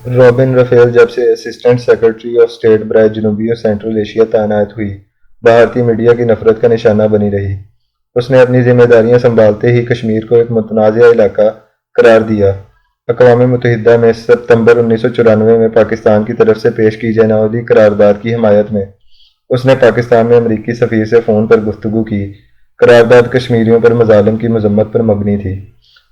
Robin Rafale जब से assistant secretary of state बराए जनूबी और सेंट्रल एशिया तैनात हुई, भारतीय मीडिया की नफरत का निशाना बनी रही। उसने अपनी जिम्मेदारियां संभालते ही कश्मीर को एक मुतनाज़ इलाका करार दिया। अक़वाम मुत्तहिदा में सितंबर 1994 में पाकिस्तान की तरफ से पेश की जाने वाली करारदाद की हमायत में उसने पाकिस्तान में अमरीकी सफ़ीर से फ़ोन पर गुफ्तगू की। करारदाद कश्मीरियों पर मज़ालिम की मजम्मत पर मबनी थी।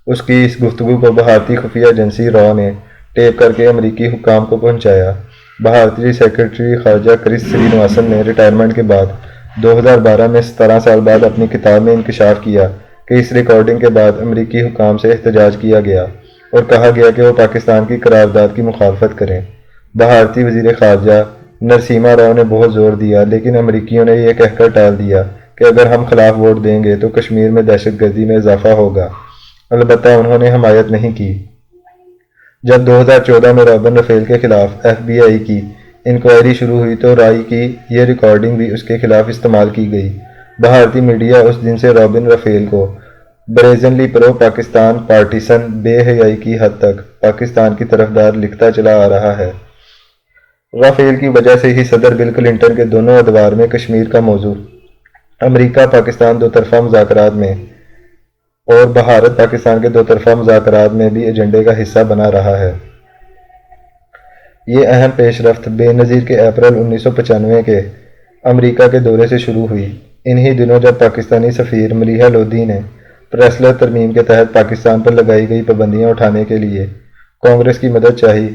उसकी इस गुफ्तगू को भारतीय खुफिया एजेंसी रॉ ने टेप करके अमरीकी हुक्काम को पहुंचाया। भारतीय सेक्रेटरी खारजा क्रिस श्रीनिवासन ने रिटायरमेंट के बाद 2012 में 17 साल बाद अपनी किताब में इंकशाफ किया कि इस रिकॉर्डिंग के बाद अमरीकी हुक्काम से एहतजाज किया गया और कहा गया कि वो पाकिस्तान की करारदाद की मुखालफत करें। भारतीय वजीर खारजा नरसिम्हा राव ने बहुत जोर दिया, लेकिन अमरीकियों ने यह कहकर टाल दिया कि अगर हम खिलाफ वोट देंगे तो कश्मीर में दहशतगर्दी में इजाफा होगा। अलबत्ता उन्होंने हमायत नहीं की। जब 2014 में रॉबिन रफेल के खिलाफ FBI की इंक्वायरी शुरू हुई तो राय की यह रिकॉर्डिंग भी उसके खिलाफ इस्तेमाल की गई। भारतीय मीडिया उस दिन से रॉबिन रफेल को ब्रेजनली प्रो पाकिस्तान पार्टीसन बेहयाई की हद तक पाकिस्तान की तरफदार लिखता चला आ रहा है। राफेल की वजह से ही सदर बिल क्लिंटन के दोनों अदवार में कश्मीर का मौजू अमरीका पाकिस्तान दो तरफा मुज़ाकरात में और भारत पाकिस्तान के दो तरफा मुज़ाकरात में भी एजेंडे का हिस्सा बना रहा है। ये अहम पेशरफ्त बेनज़ीर के अप्रैल 1995 के अमरीका के दौरे से शुरू हुई। इन्हीं दिनों जब पाकिस्तानी सफ़ीर मलीहा लोधी ने प्रेसलर तरमीम के तहत पाकिस्तान पर लगाई गई पाबंदियां उठाने के लिए कांग्रेस की मदद चाही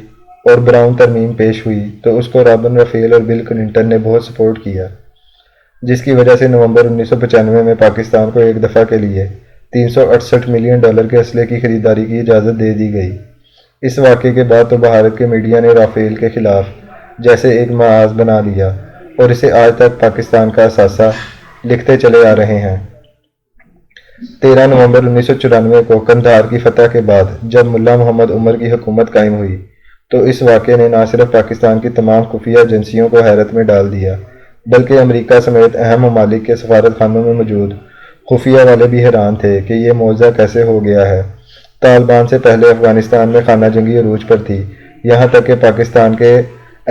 और ब्राउन तरमीम पेश हुई तो उसको रॉबिन रफेल और बिल क्लिंटन ने बहुत सपोर्ट किया, जिसकी वजह से नवंबर 1995 में पाकिस्तान को एक दफ़ा के लिए $368 मिलियन के असले की खरीदारी की इजाज़त दे दी गई। इस वाक़े के बाद तो भारत के मीडिया ने राफेल के खिलाफ जैसे एक महाज बना लिया और इसे आज तक पाकिस्तान का असासा लिखते चले आ रहे हैं। 13 नवंबर 1994 को कंधार की फतह के बाद जब मुल्ला मोहम्मद उमर की हुकूमत कायम हुई तो इस वाक़े ने न सिर्फ पाकिस्तान की तमाम खुफिया एजेंसियों को हैरत में डाल दिया, बल्कि अमरीका समेत अहम ममालिक के सफारत खानों में मौजूद खुफिया वाले भी हैरान थे कि यह मौजा कैसे हो गया है। तालिबान से पहले अफगानिस्तान में खाना जंगी अरूज पर थी, यहाँ तक कि पाकिस्तान के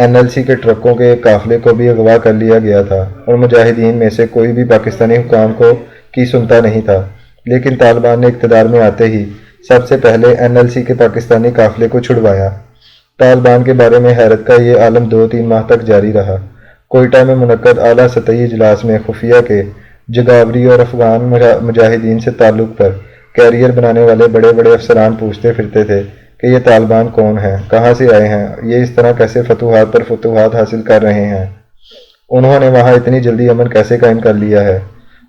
NLC के ट्रकों के एक काफिले को भी अगवा कर लिया गया था और मुजाहिदीन में से कोई भी पाकिस्तानी हुकाम को की सुनता नहीं था। लेकिन तालिबान ने इक़्तिदार में आते ही सबसे पहले NLC के पाकिस्तानी काफिले को छुड़वाया। तालिबान के बारे में हैरत का ये आलम 2-3 माह तक जारी रहा। कोयटा में मुनक्कद आला सतही इजलास में खुफिया के जगावरी और अफगान मुजाहिदीन से ताल्लुक़ पर कैरियर बनाने वाले बड़े बड़े अफसरान पूछते फिरते थे कि ये तालिबान कौन हैं, कहाँ से आए हैं, ये इस तरह कैसे फतूहात पर फतूहात हासिल कर रहे हैं, उन्होंने वहाँ इतनी जल्दी अमन कैसे कायम कर लिया है।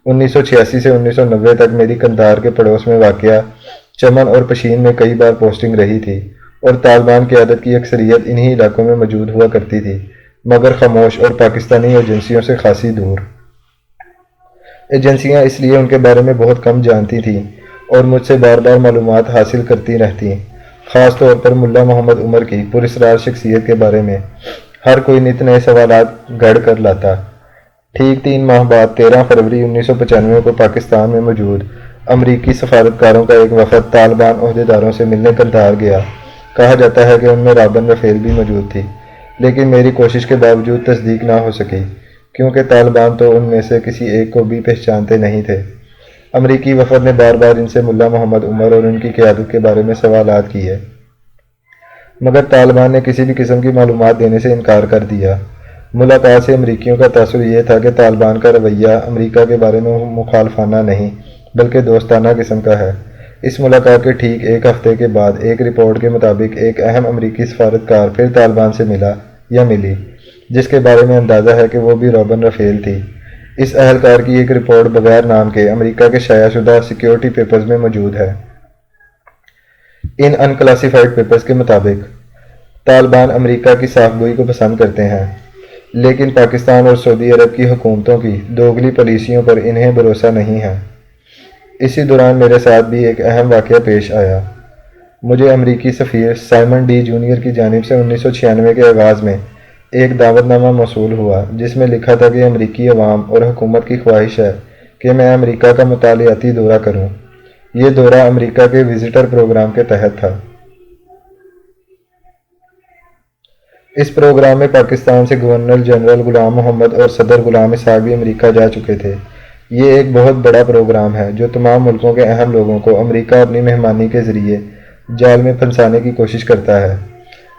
1986 से 1990 तक मेरी कंधार के पड़ोस में वाक़या चमन और पशीन में कई बार पोस्टिंग रही थी और तालिबान क़यादत की अक्सरियत इन्हीं इलाकों में मौजूद हुआ करती थी, मगर खामोश और पाकिस्तानी एजेंसियों से खासी दूर। एजेंसियां इसलिए उनके बारे में बहुत कम जानती थीं और मुझसे बार बार मालूमात हासिल करती रहती, ख़ास तौर पर मुल्ला मोहम्मद उमर की पुरस्रार शख्सियत के बारे में हर कोई नित नए सवालात गढ़ कर लाता। ठीक 3 माह बाद 13 फरवरी 1995 को पाकिस्तान में मौजूद अमरीकी सफारतकारों का एक वफद तालिबान ओहदेदारों से मिलने कंधार गया। कहा जाता है कि उनमें रॉबिन रफेल भी मौजूद थी, लेकिन मेरी कोशिश के बावजूद तस्दीक ना हो सकी क्योंकि तालिबान तो उनमें से किसी एक को भी पहचानते नहीं थे। अमरीकी वफद ने बार बार इनसे मुल्ला मोहम्मद उमर और उनकी क़यादत के बारे में सवालात किए, मगर तालिबान ने किसी भी किस्म की मालूमात देने से इनकार कर दिया। मुलाकात से अमरीकियों का तासुर यह था कि तालिबान का रवैया अमरीका के बारे में मुखालफाना नहीं बल्कि दोस्ताना किस्म का है। इस मुलाकात के ठीक एक हफ्ते के बाद एक रिपोर्ट के मुताबिक एक अहम अमरीकी सफारतकार फिर तालिबान से मिला या मिली, जिसके बारे में अंदाज़ा है कि वो भी रॉबिन रफेल थी। इस अहलकार की एक रिपोर्ट बगैर नाम के अमेरिका के शायाशुदा सिक्योरिटी पेपर्स में मौजूद है। इन अनक्लासिफाइड पेपर्स के मुताबिक तालिबान अमेरिका की साफगोई को पसंद करते हैं, लेकिन पाकिस्तान और सऊदी अरब की हुकूमतों की दोगली पॉलिसियों पर इन्हें भरोसा नहीं है। इसी दौरान मेरे साथ भी एक अहम वाक़या पेश आया। मुझे अमरीकी सफ़ीर साइमन डी जूनियर की जानिब से 1996 के आगाज़ में एक दावतनामा मौसूल हुआ जिसमें लिखा था कि अमरीकी अवाम और हुकूमत की ख्वाहिश है कि मैं अमरीका का मुतालियाती दौरा करूं। ये दौरा अमरीका के विजिटर प्रोग्राम के तहत था। इस प्रोग्राम में पाकिस्तान से गवर्नर जनरल गुलाम मोहम्मद और सदर गुलाम इसहाक भी अमेरिका जा चुके थे। ये एक बहुत बड़ा प्रोग्राम है जो तमाम मुल्कों के अहम लोगों को अमेरिका अपनी मेहमानी के ज़रिए जाल में फंसाने की कोशिश करता है।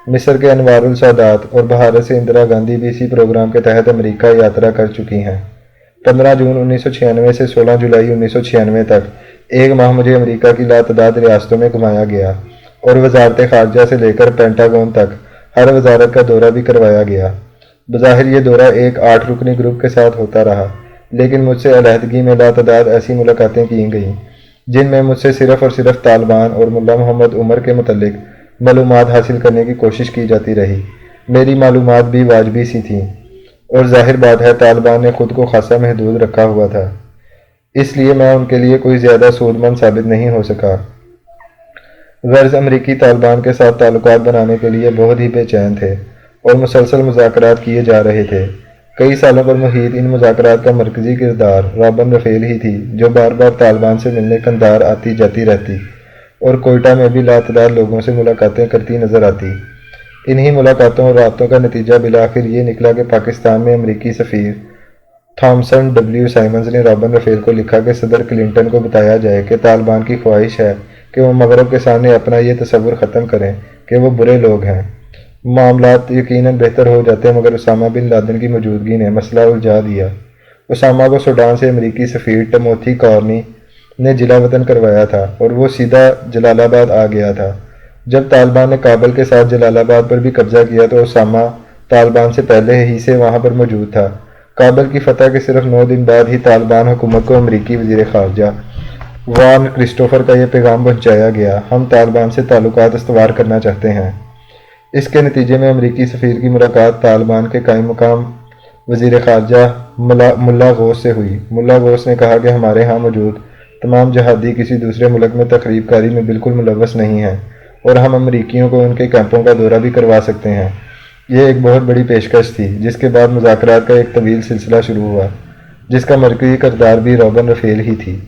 मिस्र के अनवारुल सादात और भारत से इंदिरा गांधी भी इसी प्रोग्राम के तहत अमेरिका यात्रा कर चुकी हैं। 15 जून 1996 से 16 जुलाई 1996 तक एक माह मुझे अमेरिका की लातदाद रियासतों में घुमाया गया और वजारत खारजा से लेकर पेंटागन तक हर वजारत का दौरा भी करवाया गया। बज़ाहिर ये दौरा एक 8 रुकनी ग्रुप के साथ होता रहा, लेकिन मुझसे अलहदगी में लातदाद ऐसी मुलाकातें की गईं जिनमें मुझसे सिर्फ़ और सिर्फ तालिबान और मुल्ला मोहम्मद उमर के मुतल्लिक मालूमात हासिल करने की कोशिश की जाती रही। मेरी मालूमात भी वाजबी सी थीं और जाहिर बात है तालिबान ने खुद को खासा महदूद रखा हुआ था, इसलिए मैं उनके लिए कोई ज़्यादा सूदमंद साबित नहीं हो सका। गर्ज अमरीकी तालिबान के साथ ताल्लुकात बनाने के लिए बहुत ही बेचैन थे और मुसलसल मुज़ाकरात किए जा रहे थे। कई सालों पर मुहीत इन मुज़ाकरात का मरकज़ी किरदार रॉबन रफ़ेल ही थी, जो बार बार तालिबान से मिलने कंधार आती जाती रहती और कोयटा में भी लातदार लोगों से मुलाकातें करती नज़र आती। इन्हीं मुलाकातों और राब्तों का नतीजा बिलाखिर ये निकला कि पाकिस्तान में अमरीकी सफ़ीर थॉमसन डब्ल्यू साइमंस ने रॉबन रफ़ेल को लिखा कि सदर क्लिंटन को बताया जाए कि तालिबान की ख्वाहिश है कि वो मगरब के सामने अपना ये तसव्वुर ख़त्म करें कि वो बुरे लोग हैं। मामलात यकीनन बेहतर हो जाते मगर उसामा बिन लादेन की मौजूदगी ने मसला उलझा दिया। उसामा को सूडान से अमरीकी सफ़ीर टिमोथी कॉर्नी ने जिला वतन करवाया था और वो सीधा जलालाबाद आ गया था। जब तालिबान ने काबल के साथ जलालाबाद पर भी कब्जा किया तो उसामा तालिबान से पहले ही से वहाँ पर मौजूद था। काबल की फतह के सिर्फ 9 दिन बाद ही तालिबान हुकूमत को अमरीकी वज़ीर ख़ारजा वार्न क्रिस्टोफर का यह पैगाम पहुँचाया गया, हम तालिबान से ताल्लुकात इस्तवार करना चाहते हैं। इसके नतीजे में अमरीकी सफ़ीर की मुलाकात तालिबान के कायम मकाम वज़ीर ख़ारजा मुल्ला गौस से हुई। मुल्ला गौस ने कहा कि हमारे यहाँ मौजूद तमाम जहादी किसी दूसरे मुल्क में तकरीब कारी में बिल्कुल मुलव्वस नहीं हैं और हम अमरीकियों को उनके कैंपों का दौरा भी करवा सकते हैं। यह एक बहुत बड़ी पेशकश थी, जिसके बाद मुज़ाकरात का एक तवील सिलसिला शुरू हुआ, जिसका मरकज़ी किरदार भी रॉबन रफ़ेल ही थी।